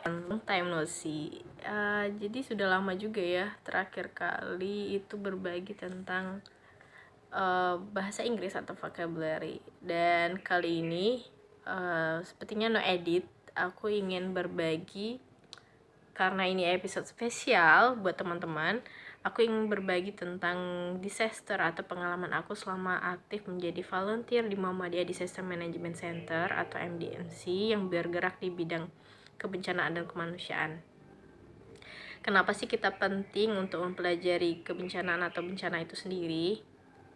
Long time no see. Jadi sudah lama juga ya terakhir kali itu berbagi tentang bahasa Inggris atau vocabulary. Dan kali ini sepertinya no edit, aku ingin berbagi karena ini episode spesial buat teman-teman. Aku ingin berbagi tentang disaster atau pengalaman aku selama aktif menjadi volunteer di Muhammadiyah Disaster Management Center atau MDMC yang bergerak di bidang kebencanaan dan kemanusiaan. Kenapa sih kita penting untuk mempelajari kebencanaan atau bencana itu sendiri?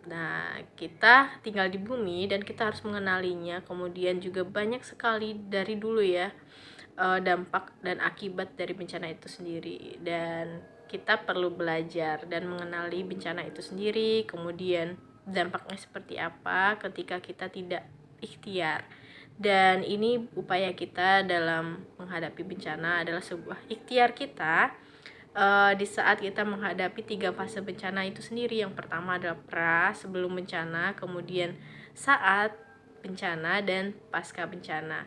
Nah, kita tinggal di bumi dan kita harus mengenalinya. Kemudian juga banyak sekali dari dulu ya dampak dan akibat dari bencana itu sendiri, dan kita perlu belajar dan mengenali bencana itu sendiri, kemudian dampaknya seperti apa ketika kita tidak ikhtiar. Dan ini upaya kita dalam menghadapi bencana adalah sebuah ikhtiar kita di saat kita menghadapi 3 fase bencana itu sendiri. Yang pertama adalah pra, sebelum bencana, kemudian saat bencana, dan pasca bencana.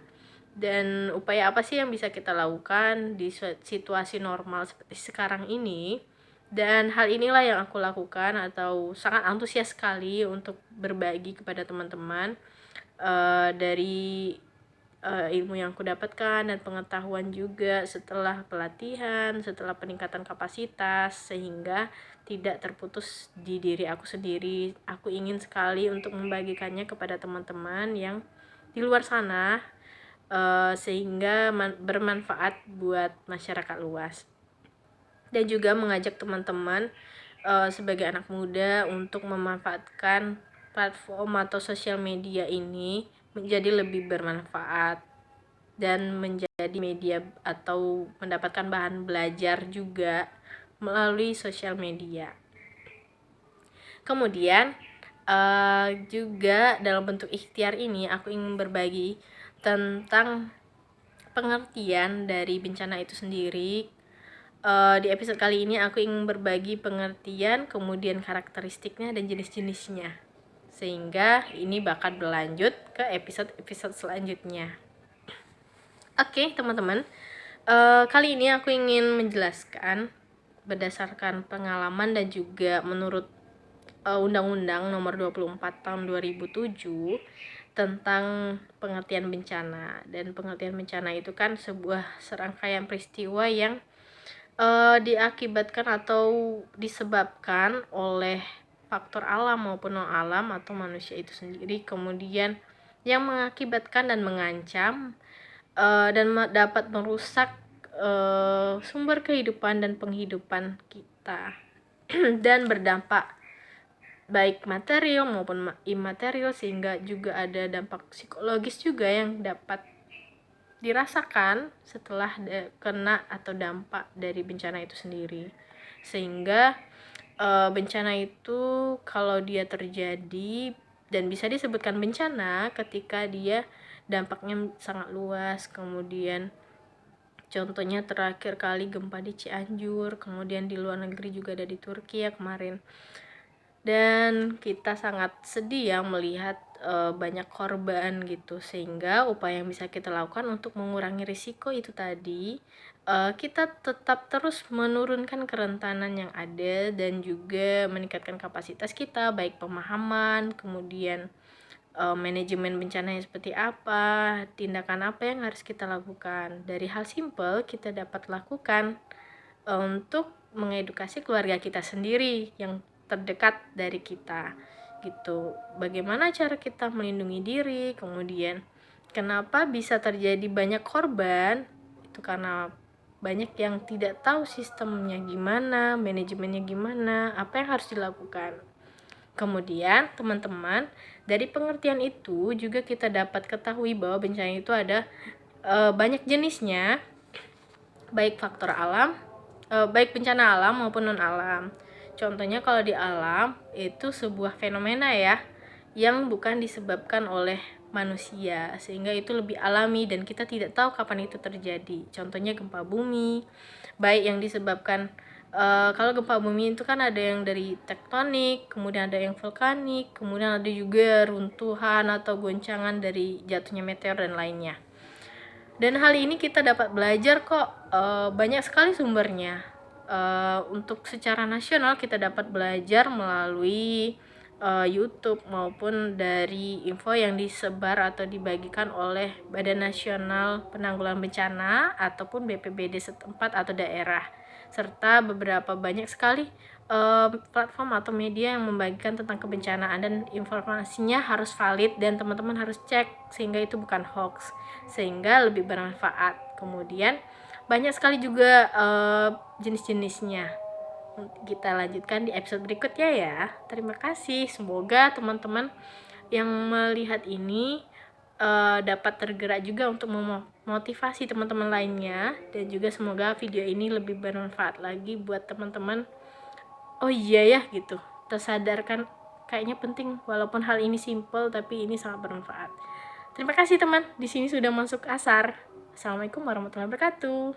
Dan upaya apa sih yang bisa kita lakukan di situasi normal seperti sekarang ini? Dan hal inilah yang aku lakukan atau sangat antusias sekali untuk berbagi kepada teman-teman dari ilmu yang aku dapatkan dan pengetahuan juga setelah pelatihan, setelah peningkatan kapasitas, sehingga tidak terputus di diri aku sendiri. Aku ingin sekali untuk membagikannya kepada teman-teman yang di luar sana, sehingga bermanfaat buat masyarakat luas, dan juga mengajak teman-teman sebagai anak muda untuk memanfaatkan platform atau sosial media ini menjadi lebih bermanfaat dan menjadi media atau mendapatkan bahan belajar juga melalui sosial media. Kemudian juga dalam bentuk ikhtiar ini aku ingin berbagi tentang pengertian dari bencana itu sendiri. Di episode kali ini aku ingin berbagi pengertian, kemudian karakteristiknya dan jenis-jenisnya, sehingga ini bakal berlanjut ke episode selanjutnya. Oke, teman-teman, kali ini aku ingin menjelaskan berdasarkan pengalaman dan juga menurut Undang-Undang Nomor 24 Tahun 2007 tentang pengertian bencana. Dan pengertian bencana itu kan sebuah serangkaian peristiwa yang diakibatkan atau disebabkan oleh faktor alam maupun non alam atau manusia itu sendiri, kemudian yang mengakibatkan dan mengancam dan dapat merusak sumber kehidupan dan penghidupan kita dan berdampak baik material maupun imaterial, sehingga juga ada dampak psikologis juga yang dapat dirasakan setelah kena atau dampak dari bencana itu sendiri. Sehingga bencana itu kalau dia terjadi, dan bisa disebutkan bencana ketika dia dampaknya sangat luas. Kemudian contohnya terakhir kali gempa di Cianjur, kemudian di luar negeri juga ada di Turki ya kemarin. Dan kita sangat sedih ya melihat banyak korban gitu, sehingga upaya yang bisa kita lakukan untuk mengurangi risiko itu tadi, kita tetap terus menurunkan kerentanan yang ada dan juga meningkatkan kapasitas kita, baik pemahaman, kemudian manajemen bencananya seperti apa, tindakan apa yang harus kita lakukan. Dari hal simple kita dapat lakukan untuk mengedukasi keluarga kita sendiri yang terdekat dari kita gitu. Bagaimana cara kita melindungi diri, kemudian kenapa bisa terjadi banyak korban, itu karena banyak yang tidak tahu sistemnya gimana, manajemennya gimana, apa yang harus dilakukan. Kemudian teman-teman, dari pengertian itu juga kita dapat ketahui bahwa bencana itu ada banyak jenisnya, baik faktor alam, baik bencana alam maupun non alam. Contohnya kalau di alam itu sebuah fenomena ya yang bukan disebabkan oleh manusia, sehingga itu lebih alami dan kita tidak tahu kapan itu terjadi. Contohnya gempa bumi, baik yang disebabkan kalau gempa bumi itu kan ada yang dari tektonik, kemudian ada yang vulkanik, kemudian ada juga runtuhan atau goncangan dari jatuhnya meteor dan lainnya. Dan hal ini kita dapat belajar kok, banyak sekali sumbernya. Untuk secara nasional kita dapat belajar melalui YouTube maupun dari info yang disebar atau dibagikan oleh Badan Nasional Penanggulangan Bencana ataupun BPBD setempat atau daerah, serta beberapa banyak sekali platform atau media yang membagikan tentang kebencanaan, dan informasinya harus valid dan teman-teman harus cek sehingga itu bukan hoax, sehingga lebih bermanfaat. Kemudian banyak sekali juga jenis-jenisnya. Kita lanjutkan di episode berikutnya ya. Terima kasih. Semoga teman-teman yang melihat ini dapat tergerak juga untuk memotivasi teman-teman lainnya, dan juga semoga video ini lebih bermanfaat lagi buat teman-teman. Oh iya ya gitu, tersadarkan kayaknya penting, walaupun hal ini simple tapi ini sangat bermanfaat. Terima kasih teman, di sini sudah masuk asar. Assalamualaikum warahmatullahi wabarakatuh.